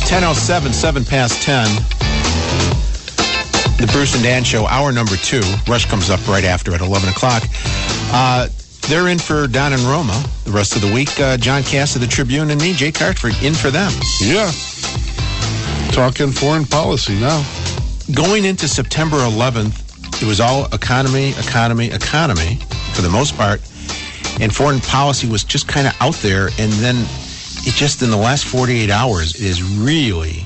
10:07, 7 past 10. The Bruce and Dan Show, hour number 2. Rush comes up right after at 11 o'clock. They're in for Don and Roma the rest of the week. John Cass of the Tribune and me, Jay Cartford, in for them. Yeah. Talking foreign policy now. Going into September 11th, it was all economy for the most part. And foreign policy was just kind of out there. And then it just in the last 48 hours, it has really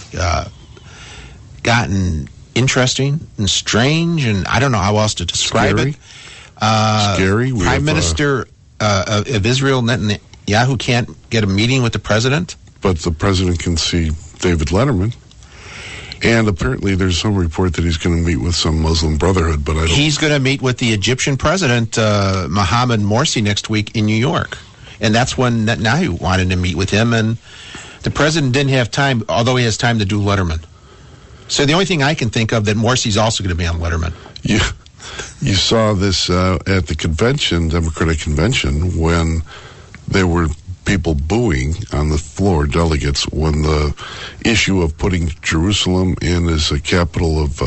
gotten interesting and strange. And I don't know how else to describe it. Scary. Prime Minister of Israel, Netanyahu, can't get a meeting with the president. But the president can see David Letterman. And apparently there's some report that he's going to meet with some Muslim Brotherhood, but I don't... He's going to meet with the Egyptian president, Mohammed Morsi, next week in New York. And that's when Netanyahu wanted to meet with him, and the president didn't have time, although he has time to do Letterman. So the only thing I can think of that Morsi's also going to be on Letterman. You saw this at the convention, Democratic convention, when there were people booing on the floor, delegates, when the issue of putting Jerusalem in as a capital of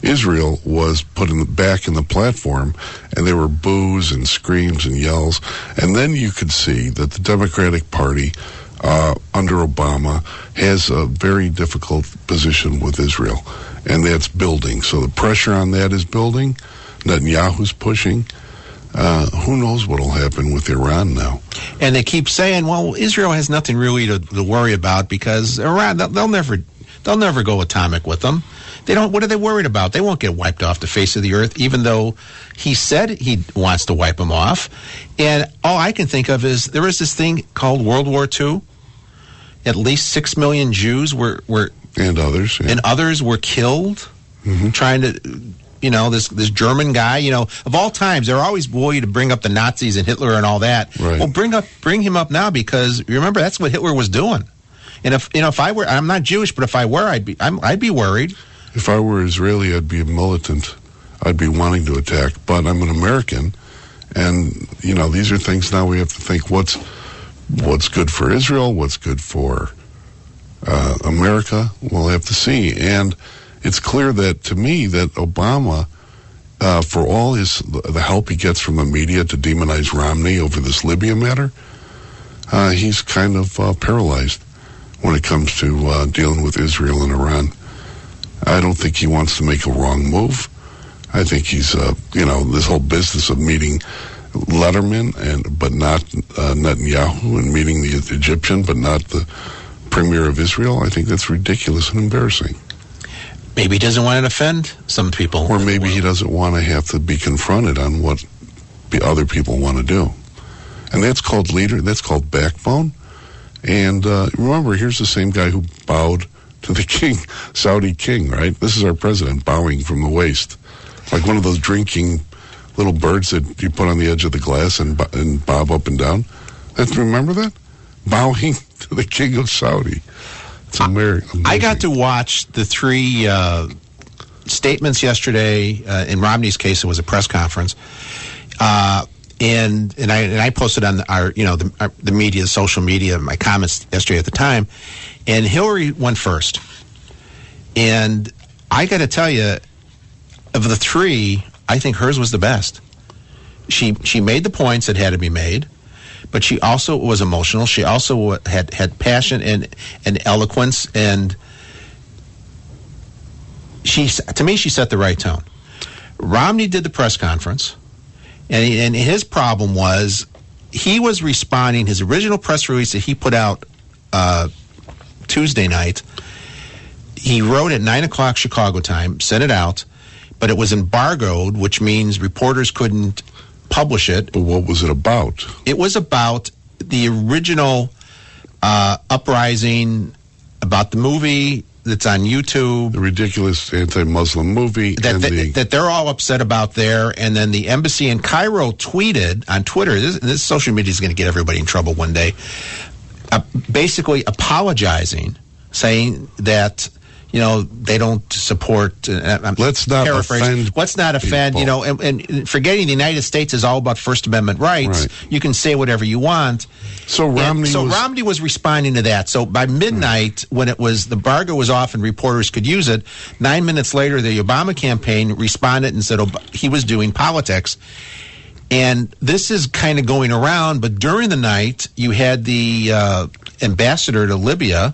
Israel was put back in the platform, and there were boos and screams and yells. And then you could see that the Democratic Party under Obama has a very difficult position with Israel, and that's building. So the pressure on that is building. Netanyahu's pushing. Who knows what will happen with Iran now? And they keep saying, well, Israel has nothing really to worry about because Iran, they'll never go atomic with them. They don't. What are they worried about? They won't get wiped off the face of the earth, even though he said he wants to wipe them off. And all I can think of is there was this thing called World War II. At least 6 million Jews were and others, yeah. And others were killed trying to. You know, this German guy, you know, of all times, they're always to bring up the Nazis and Hitler and all that. Right. Well, bring him up now because remember that's what Hitler was doing. And if I were, I'm not Jewish, but if I were, I'd be worried. If I were Israeli, I'd be a militant. I'd be wanting to attack. But I'm an American, and you know, these are things now we have to think what's good for Israel, what's good for America. We'll have to see. And it's clear that, to me, that Obama, for all the help he gets from the media to demonize Romney over this Libya matter, he's kind of paralyzed when it comes to dealing with Israel and Iran. I don't think he wants to make a wrong move. I think he's, this whole business of meeting Letterman but not Netanyahu, and meeting the Egyptian but not the premier of Israel, I think that's ridiculous and embarrassing. Maybe he doesn't want to offend some people. Or maybe he doesn't want to have to be confronted on what the other people want to do. And that's called leader, that's called backbone. And remember, here's the same guy who bowed to the king, Saudi king, right? This is our president bowing from the waist. Like one of those drinking little birds that you put on the edge of the glass and bob up and down. Remember that? Bowing to the king of Saudi. It's amazing. I got to watch the 3 statements yesterday. In Romney's case, it was a press conference, and I posted on the media, social media, my comments yesterday at the time. And Hillary went first, and I got to tell you, of the 3, I think hers was the best. She made the points that had to be made. But she also was emotional. She also had passion and eloquence, and to me, she set the right tone. Romney did the press conference, and his problem was he was responding. His original press release that he put out Tuesday night, he wrote at 9 o'clock Chicago time, sent it out, but it was embargoed, which means reporters couldn't publish it. But what was it about? It was about the original uprising, about the movie that's on YouTube. The ridiculous anti-Muslim movie. That they're all upset about there. And then the embassy in Cairo tweeted on Twitter, this social media is going to get everybody in trouble one day, basically apologizing, saying that they don't support. Let's not offend. Let's not offend. People. And forgetting the United States is all about First Amendment rights. Right. You can say whatever you want, So Romney was responding to that. So by midnight, when the embargo was off and reporters could use it, 9 minutes later, the Obama campaign responded and said he was doing politics. And this is kind of going around, but during the night, you had the ambassador to Libya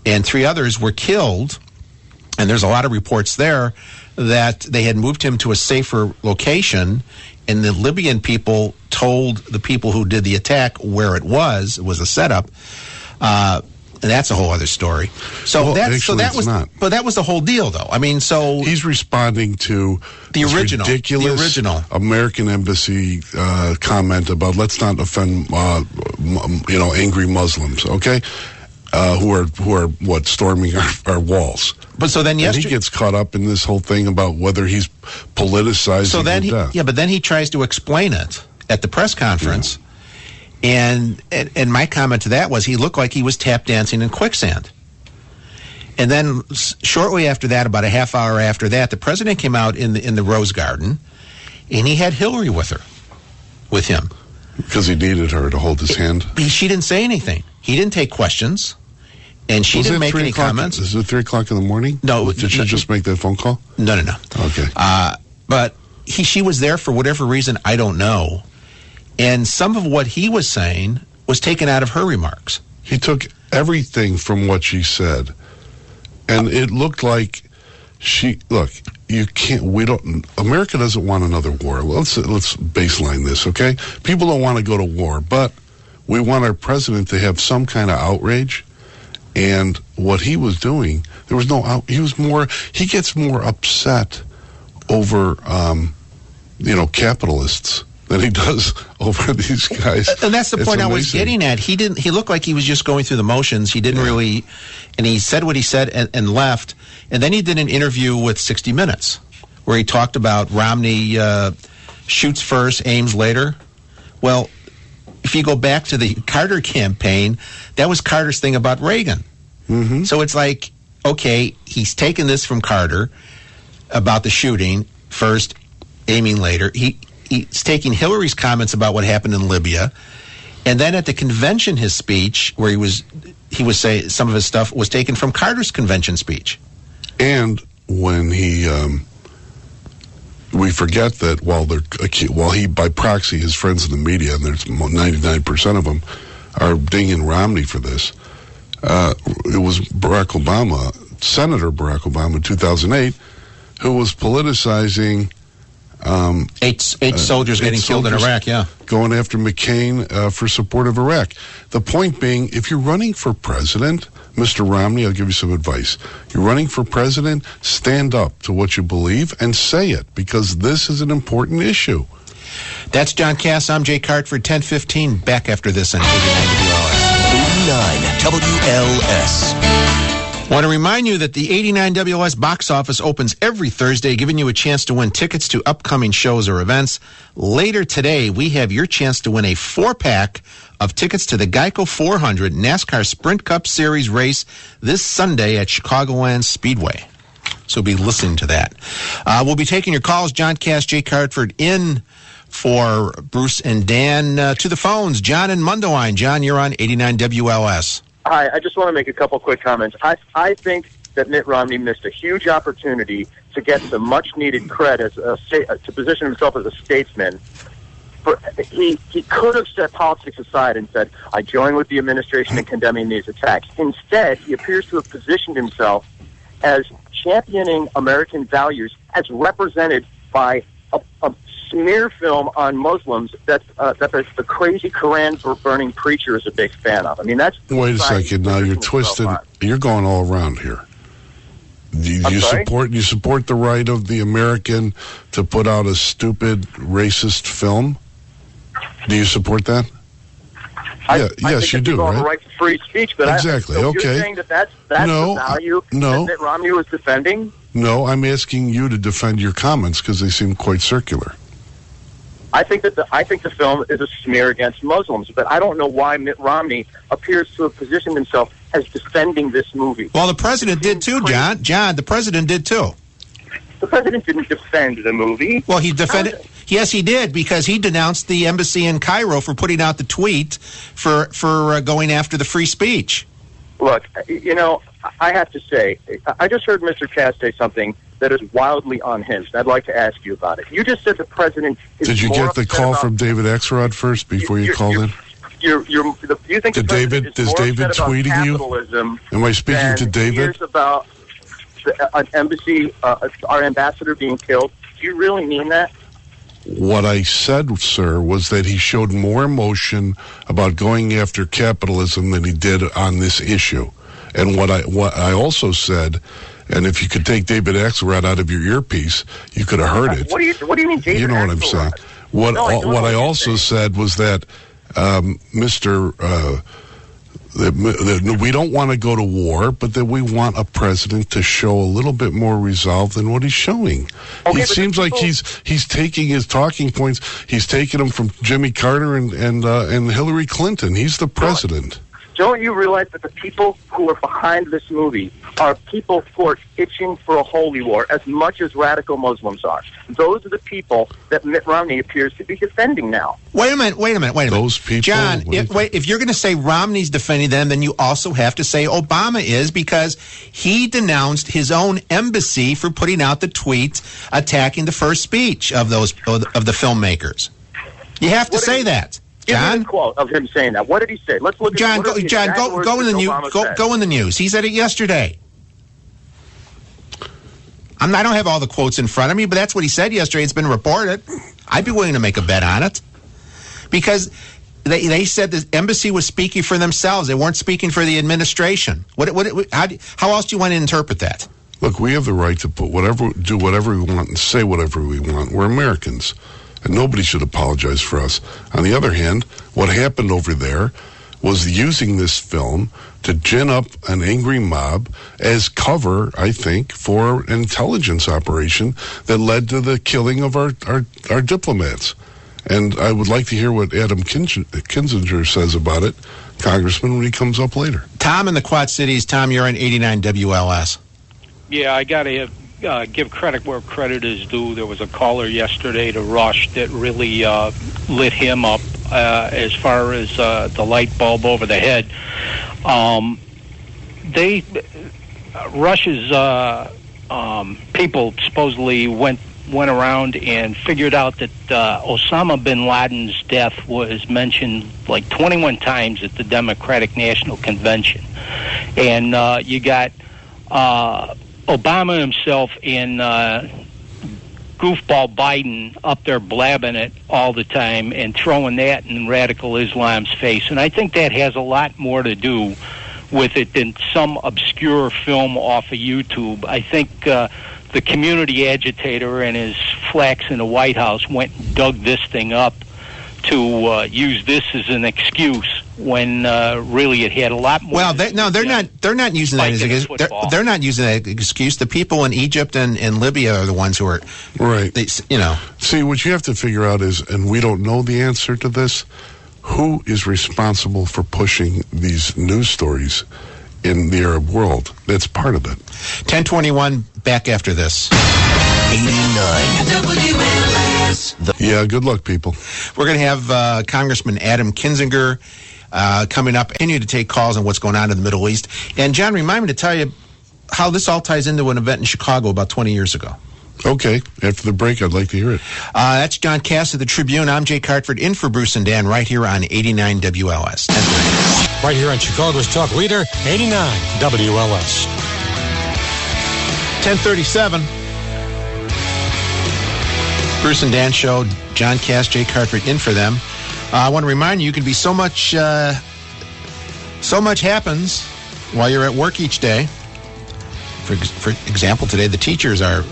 and 3 others were killed. And there's a lot of reports there that they had moved him to a safer location, and the Libyan people told the people who did the attack where it was. It was a setup. And that's a whole other story. So that was the whole deal, though. I mean, so he's responding to the ridiculous American embassy comment about let's not offend angry Muslims, okay? Who are storming our walls. But so then he gets caught up in this whole thing about whether he's politicizing. So then but then he tries to explain it at the press conference. Yeah. And my comment to that was he looked like he was tap dancing in quicksand. And then shortly after that, about a half hour after that, the president came out in the Rose Garden, and he had Hillary with him. Because he needed her to hold his hand? She didn't say anything. He didn't take questions, and she didn't make any comments. Is it 3 o'clock in the morning? No. Did she just make that phone call? No. Okay. But she was there for whatever reason, I don't know. And some of what he was saying was taken out of her remarks. He took everything from what she said, and it looked like America doesn't want another war. Let's baseline this, okay? People don't want to go to war, but we want our president to have some kind of outrage. And what he was doing, there was no he gets more upset over capitalists than he does over these guys. And that's the point I was getting at. He looked like he was just going through the motions. He didn't really, and he said what he said and left. And then he did an interview with 60 Minutes where he talked about Romney shoots first, aims later. Well, if you go back to the Carter campaign, that was Carter's thing about Reagan. Mm-hmm. So it's like, okay, he's taken this from Carter about the shooting first, aiming later. He's taking Hillary's comments about what happened in Libya, and then at the convention, his speech where he was saying some of his stuff was taken from Carter's convention speech. And when we forget that while he by proxy, his friends in the media, and there's 99% of them, are dinging Romney for this. It was Senator Barack Obama, in 2008, who was politicizing. Eight soldiers getting killed in Iraq, yeah. Going after McCain for support of Iraq. The point being, if you're running for president, Mr. Romney, I'll give you some advice. You're running for president, stand up to what you believe and say it, because this is an important issue. That's John Cass. I'm Jay Cartford, 10:15. Back after this on 89 WLS. I want to remind you that the 89 WLS box office opens every Thursday, giving you a chance to win tickets to upcoming shows or events. Later today, we have your chance to win a 4-pack of tickets to the Geico 400 NASCAR Sprint Cup Series race this Sunday at Chicagoland Speedway. So be listening to that. We'll be taking your calls. John Cass, Jay Cartford in for Bruce and Dan. To the phones, John and Mundelein. John, you're on 89 WLS. Hi, I just want to make a couple quick comments. I think that Mitt Romney missed a huge opportunity to get some much-needed credit to position himself as a statesman. He could have set politics aside and said, I join with the administration in condemning these attacks. Instead, he appears to have positioned himself as championing American values as represented by a smear film on Muslims that the crazy Koran-burning preacher is a big fan of. I mean, that's... Wait a second. Now, you're twisted. You're going all around here. You support the right of the American to put out a stupid, racist film? Do you support that? Yes, you do, right? The right to free speech, but exactly. So okay. You're saying that's the value that Mitt Romney was defending? No, I'm asking you to defend your comments because they seem quite circular. I think the film is a smear against Muslims, but I don't know why Mitt Romney appears to have positioned himself as defending this movie. Well, the president did too, John. John, the president did too. The president didn't defend the movie. Well, he defended Yes, he did, because he denounced the embassy in Cairo for putting out the tweet for going after the free speech. Look, I have to say, I just heard Mr. Cass say something that is wildly unhinged. I'd like to ask you about it. You just said the president is Did you more get the upset call about from David Axelrod first before you called in? You think Did the president David- is is more David upset about tweeting you? capitalism Am I speaking than to David? he is about an embassy, our ambassador being killed? Do you really mean that? What I said, sir, was that he showed more emotion about going after capitalism than he did on this issue. And what I also said, and if you could take David Axelrod out of your earpiece, you could have heard it. What do you mean, David? You know what I'm saying? What I also said was that that we don't want to go to war, but that we want a president to show a little bit more resolve than what he's showing. Okay, it seems like he's taking his talking points. He's taking them from Jimmy Carter and Hillary Clinton. He's the president. Don't you realize that the people who are behind this movie are people who are itching for a holy war as much as radical Muslims are? Those are the people that Mitt Romney appears to be defending now. Wait a minute. Those people, John, if you're going to say Romney's defending them, then you also have to say Obama is, because he denounced his own embassy for putting out the tweet attacking the first speech of the filmmakers. You have to say that. John? Give me the quote of him saying that. What did he say? Let's look at John, go in the news. Go in the news. He said it yesterday. I don't have all the quotes in front of me, but that's what he said yesterday. It's been reported. I'd be willing to make a bet on it, because they said the embassy was speaking for themselves. They weren't speaking for the administration. How else do you want to interpret that? Look, we have the right to do whatever we want and say whatever we want. We're Americans. And nobody should apologize for us. On the other hand, what happened over there was using this film to gin up an angry mob as cover, I think, for an intelligence operation that led to the killing of our diplomats. And I would like to hear what Adam Kinzinger says about it, Congressman, when he comes up later. Tom in the Quad Cities. Tom, you're on 89 WLS. Yeah, I got to give credit where credit is due. There was a caller yesterday to Rush that really lit him up as far as the light bulb over the head. Rush's people supposedly went around and figured out that Osama bin Laden's death was mentioned like 21 times at the Democratic National Convention. And you got Obama himself and goofball Biden up there blabbing it all the time and throwing that in radical Islam's face. And I think that has a lot more to do with it than some obscure film off of YouTube. I think the community agitator and his flacks in the White House went and dug this thing up to use this as an excuse when really it had a lot more. Well, they're not using that as an excuse. They're not using that excuse. The people in Egypt and Libya are the ones who are right. See, what you have to figure out is, and we don't know the answer to this, who is responsible for pushing these news stories in the Arab world? That's part of it. 10:21. Back after this. 89 WLS. Yeah, good luck, people. We're going to have Congressman Adam Kinzinger coming up. Continue to take calls on what's going on in the Middle East. And, John, remind me to tell you how this all ties into an event in Chicago about 20 years ago. Okay. After the break, I'd like to hear it. That's John Cass of the Tribune. I'm Jay Cartford, in for Bruce and Dan, right here on 89 WLS. Right here on Chicago's Talk Leader, 89 WLS. 10:37. Bruce and Dan show. John Cass, Jay Cartford, in for them. I want to remind you can be so much happens while you're at work each day. For example, today the teachers are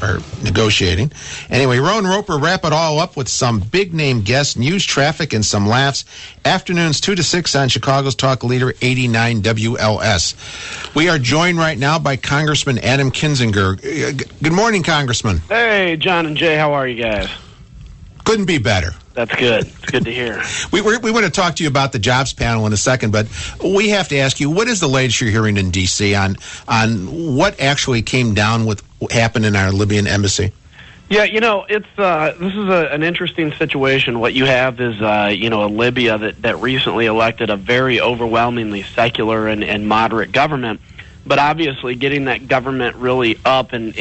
negotiating. Anyway, Rowan Roper wrap it all up with some big-name guests, news, traffic, and some laughs. Afternoons 2 to 6 on Chicago's Talk Leader 89 WLS. We are joined right now by Congressman Adam Kinzinger. Good morning, Congressman. Hey, John and Jay, how are you guys? Couldn't be better. That's good. It's good to hear. We want to talk to you about the jobs panel in a second, but we have to ask you, what is the latest you're hearing in D.C. on what actually came down with what happened in our Libyan embassy? Yeah, it's this is an interesting situation. What you have is a Libya that recently elected a very overwhelmingly secular and moderate government, but obviously getting that government really up and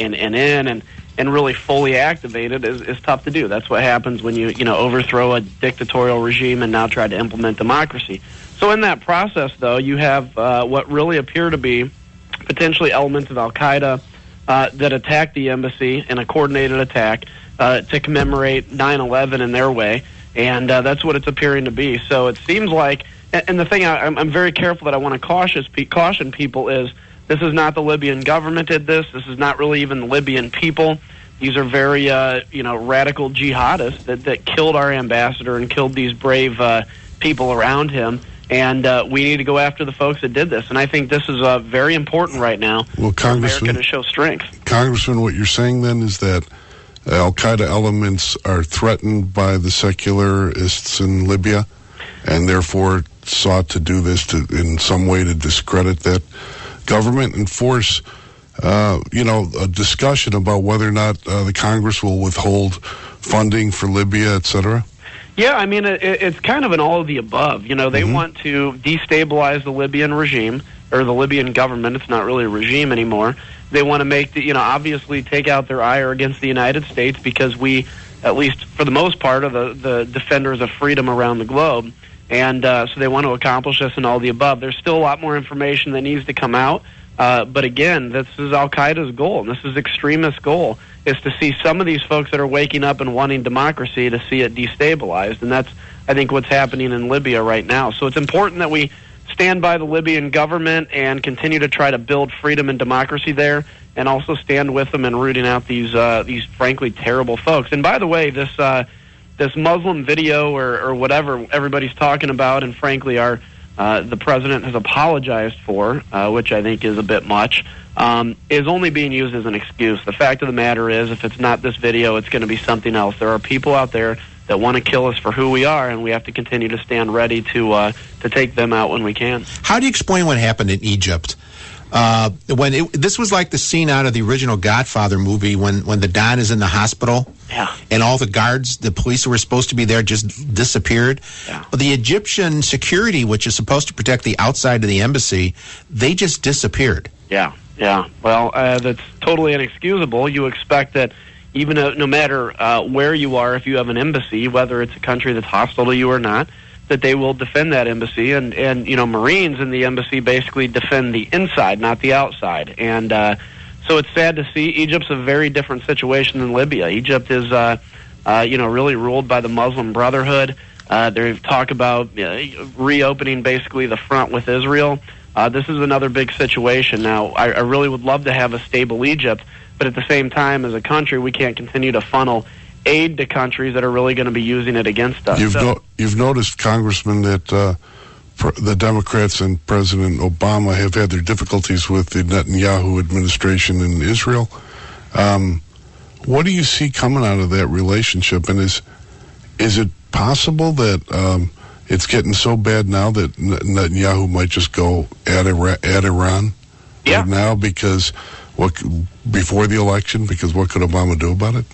really fully activated is tough to do. That's what happens when you overthrow a dictatorial regime and now try to implement democracy. So in that process, though, you have what really appear to be potentially elements of Al-Qaeda that attacked the embassy in a coordinated attack to commemorate 9/11 in their way, and that's what it's appearing to be. So it seems like, and the thing I'm very careful that I want to caution people is this is not the Libyan government did this. This is not really even the Libyan people. These are very radical jihadists that killed our ambassador and killed these brave people around him. And we need to go after the folks that did this. And I think this is very important right now for America to show strength. Congressman, what you're saying then is that Al-Qaeda elements are threatened by the secularists in Libya and therefore sought to do this in some way to discredit that government and force a discussion about whether or not the Congress will withhold funding for Libya, et cetera? Yeah, I mean, it's kind of an all of the above. They want to destabilize the Libyan regime, or the Libyan government. It's not really a regime anymore. They want to make, obviously take out their ire against the United States because we, at least for the most part, are the defenders of freedom around the globe. And so they want to accomplish this and all the above. There's still a lot more information that needs to come out. But again, this is Al-Qaeda's goal, and this is extremist goal, is to see some of these folks that are waking up and wanting democracy to see it destabilized. And that's, I think, what's happening in Libya right now. So it's important that we stand by the Libyan government and continue to try to build freedom and democracy there, and also stand with them in rooting out these frankly terrible folks. And by the way, this Muslim video or whatever everybody's talking about, and frankly the president has apologized for, which I think is a bit much, is only being used as an excuse. The fact of the matter is, if it's not this video, it's going to be something else. There are people out there that want to kill us for who we are, and we have to continue to stand ready to take them out when we can. How do you explain what happened in Egypt? This was like the scene out of the original Godfather movie when the Don is in the hospital, and all the guards, the police who were supposed to be there, just disappeared. But the Egyptian security, which is supposed to protect the outside of the embassy, they just disappeared. Yeah. Well, that's totally inexcusable. You expect that even no matter where you are, if you have an embassy, whether it's a country that's hostile to you or not, that they will defend that embassy, and Marines in the embassy basically defend the inside, not the outside. And so it's sad to see. Egypt's a very different situation than Libya. Egypt is really ruled by the Muslim Brotherhood. They talk about reopening basically the front with Israel. This is another big situation. Now, I really would love to have a stable Egypt, but at the same time, as a country, we can't continue to funnel aid to countries that are really going to be using it against us. You've noticed, Congressman, that the Democrats and President Obama have had their difficulties with the Netanyahu administration in Israel. What do you see coming out of that relationship? And is it possible that it's getting so bad now that Netanyahu might just go at Iran right now before the election? Because what could Obama do about it?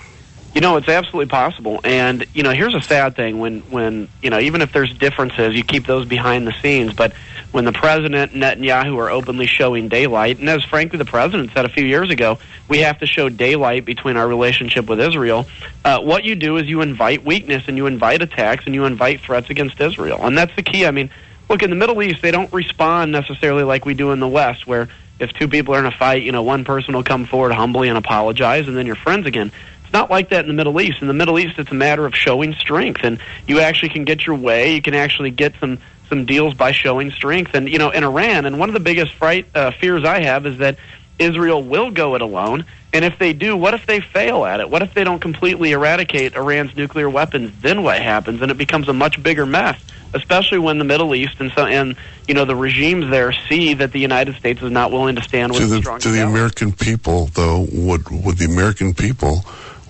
It's absolutely possible. And, here's a sad thing. When even if there's differences, you keep those behind the scenes. But when the president and Netanyahu are openly showing daylight, and as frankly the president said a few years ago, we have to show daylight between our relationship with Israel, what you do is you invite weakness and you invite attacks and you invite threats against Israel. And that's the key. I mean, look, in the Middle East, they don't respond necessarily like we do in the West, where if two people are in a fight, one person will come forward humbly and apologize, and then you're friends again. Not like that in the Middle East. In the Middle East, it's a matter of showing strength, and you actually can get your way. You can actually get some deals by showing strength. And in Iran, and one of the biggest fears I have is that Israel will go it alone. And if they do, what if they fail at it? What if they don't completely eradicate Iran's nuclear weapons? Then what happens? And it becomes a much bigger mess, especially when the Middle East and the regimes there see that the United States is not willing to stand with the strong. To the American people, though, would the American people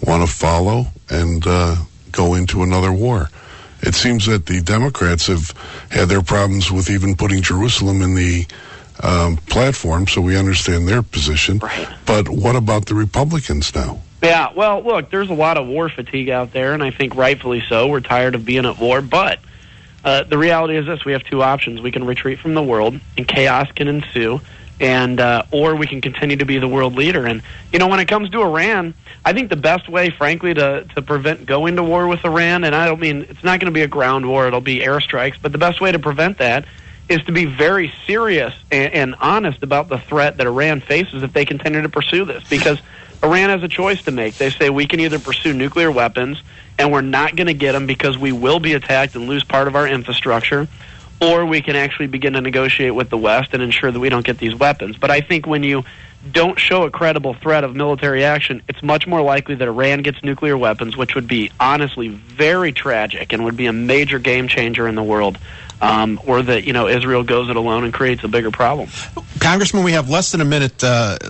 want to follow and go into another war? It seems that the Democrats have had their problems with even putting Jerusalem in the platform, so we understand their position. Right. But what about the Republicans now? Yeah, well, look, there's a lot of war fatigue out there, and I think rightfully so. We're tired of being at war, but the reality is this. We have two options. We can retreat from the world, and chaos can ensue, and or we can continue to be the world leader. And, when it comes to Iran, I think the best way, frankly, to prevent going to war with Iran, and I don't mean it's not going to be a ground war, it'll be airstrikes, but the best way to prevent that is to be very serious and honest about the threat that Iran faces if they continue to pursue this. Because Iran has a choice to make. They say we can either pursue nuclear weapons, and we're not going to get them because we will be attacked and lose part of our infrastructure, or we can actually begin to negotiate with the West and ensure that we don't get these weapons. But I think when you don't show a credible threat of military action, it's much more likely that Iran gets nuclear weapons, which would be honestly very tragic and would be a major game changer in the world, or that Israel goes it alone and creates a bigger problem. Congressman, we have less than a minute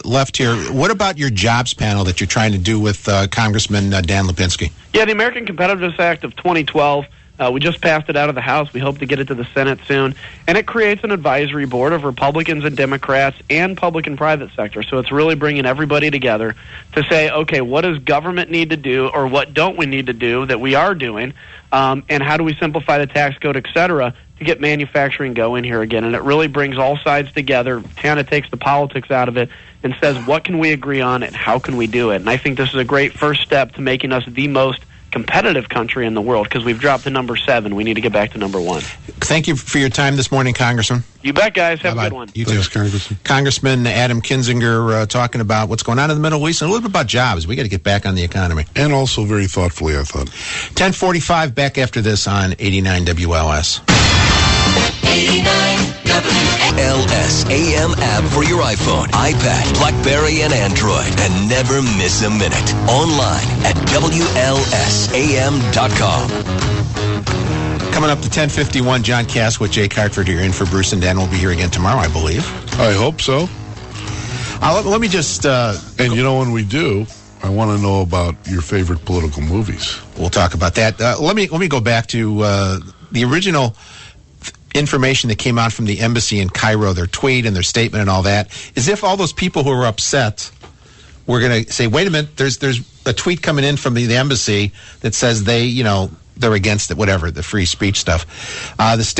left here. What about your jobs panel that you're trying to do with Congressman Dan Lipinski? Yeah, the American Competitiveness Act of 2012. We just passed it out of the House. We hope to get it to the Senate soon. And it creates an advisory board of Republicans and Democrats and public and private sector. So it's really bringing everybody together to say, okay, what does government need to do, or what don't we need to do that we are doing, and how do we simplify the tax code, et cetera, to get manufacturing going here again. And it really brings all sides together, kind of takes the politics out of it, and says what can we agree on and how can we do it. And I think this is a great first step to making us the most competitive country in the world, because we've dropped to number 7. We need to get back to number 1. Thank you for your time this morning, Congressman. You bet, guys. Have Bye-bye. a good one. You Thanks, too. Congressman. Congressman Adam Kinzinger talking about what's going on in the Middle East and a little bit about jobs. We got to get back on the economy. And also very thoughtfully, I thought. 10:45, back after this on 89 WLS. 89 WLS AM app for your iPhone, iPad, BlackBerry, and Android. And never miss a minute. Online at WLSAM.com. Coming up to 10:51, John Caswell, Jake Hartford here in for Bruce and Dan. Will be here again tomorrow, I believe. I hope so. Let me just... And when we do, I want to know about your favorite political movies. We'll talk about that. Let me go back to the original information that came out from the embassy in Cairo, their tweet and their statement and all that, as if all those people who were upset were going to say, wait a minute, there's a tweet coming in from the embassy that says they're against it, whatever, the free speech stuff.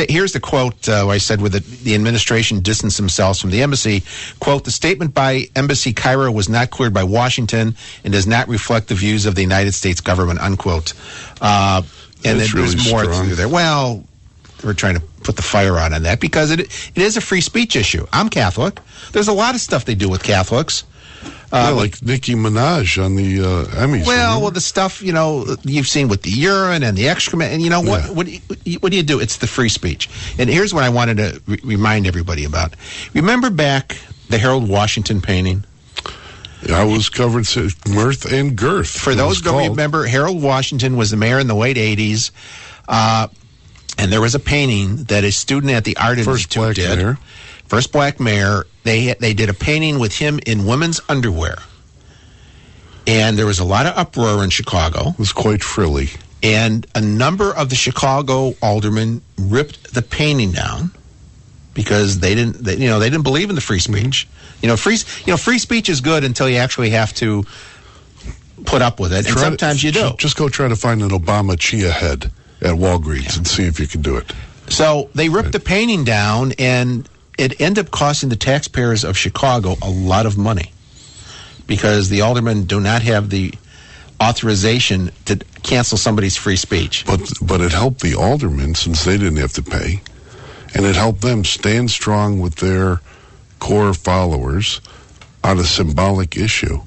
Here's the quote I said, with the administration distanced themselves from the embassy. Quote, the statement by Embassy Cairo was not cleared by Washington and does not reflect the views of the United States government, unquote. And then That's really there's more strong. through there. Well, we're trying to put the fire on that because it is a free speech issue. I'm Catholic. There's a lot of stuff they do with Catholics. Like Nicki Minaj on the Emmys. Well, the stuff, you've seen with the urine and the excrement, and what do you do? It's the free speech. And here's what I wanted to remind everybody about. Remember back the Harold Washington painting? I was covered mirth and girth. For those who don't remember, Harold Washington was the mayor in the late 80s, and there was a painting that a student at the Art Institute did. Mayor. First black mayor. They did a painting with him in women's underwear. And there was a lot of uproar in Chicago. It was quite frilly. And a number of the Chicago aldermen ripped the painting down because they didn't believe in the free speech. Free speech is good until you actually have to put up with it. And sometimes you do. Just go try to find an Obama chia head at Walgreens and see if you can do it. So they ripped the painting down, and it ended up costing the taxpayers of Chicago a lot of money because the aldermen do not have the authorization to cancel somebody's free speech. But it helped the aldermen since they didn't have to pay, and it helped them stand strong with their core followers on a symbolic issue,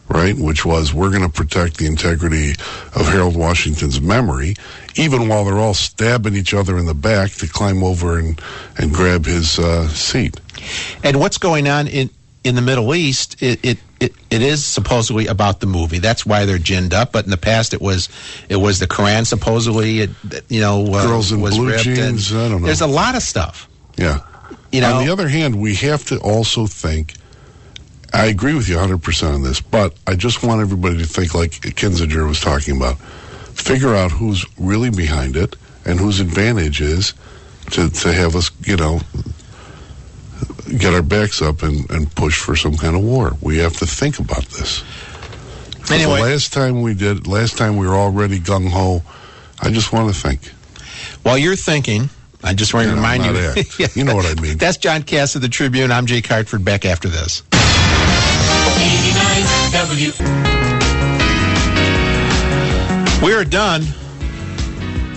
right? Which was, we're going to protect the integrity of Harold Washington's memory, even while they're all stabbing each other in the back to climb over and grab his seat. And what's going on in the Middle East, it is supposedly about the movie. That's why they're ginned up. But in the past, it was the Quran supposedly. Girls in was blue ripped, jeans. And I don't know. There's a lot of stuff. Yeah. On the other hand, we have to also think. I agree with you 100% on this, but I just want everybody to think like Kinzinger was talking about. Figure out who's really behind it and whose advantage is to have us, get our backs up and push for some kind of war. We have to think about this. Anyway, the last time we were already gung-ho, I just want to think. While you're thinking, I just want to remind you. Yeah. You know what I mean. That's John Cass of the Tribune. I'm Jay Cartford, back after this. 89 We are done.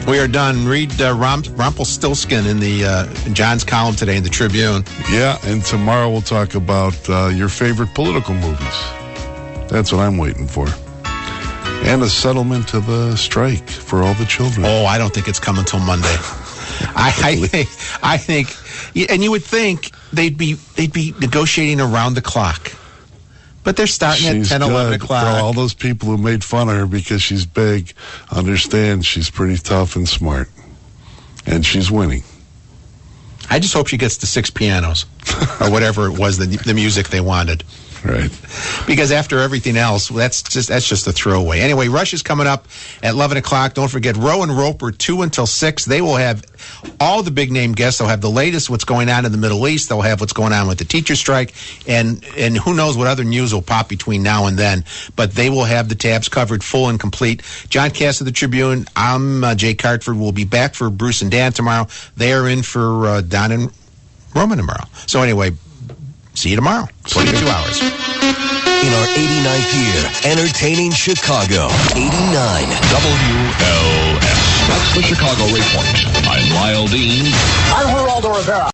We are done. Read Rumpelstiltskin in the John's column today in the Tribune. Yeah, and tomorrow we'll talk about your favorite political movies. That's what I'm waiting for. And a settlement of the strike for all the children. Oh, I don't think it's coming till Monday. I think, and you would think they'd be negotiating around the clock. But they're starting at 10, 11 o'clock. For all those people who made fun of her because she's big, understand she's pretty tough and smart. And she's winning. I just hope she gets the 6 pianos or whatever it was, the music they wanted. Right. Because after everything else, that's just a throwaway. Anyway, Rush is coming up at 11 o'clock. Don't forget, Roe and Roper, 2 until 6. They will have all the big-name guests. They'll have the latest, what's going on in the Middle East. They'll have what's going on with the teacher strike. And who knows what other news will pop between now and then. But they will have the tabs covered full and complete. John Cass of the Tribune. I'm Jay Cartford. We'll be back for Bruce and Dan tomorrow. They are in for Don and Roman tomorrow. So anyway, see you tomorrow. 22 hours. In our 89th year, entertaining Chicago. 89 WLS. That's the Chicago Report. I'm Lyle Dean. I'm Geraldo Rivera.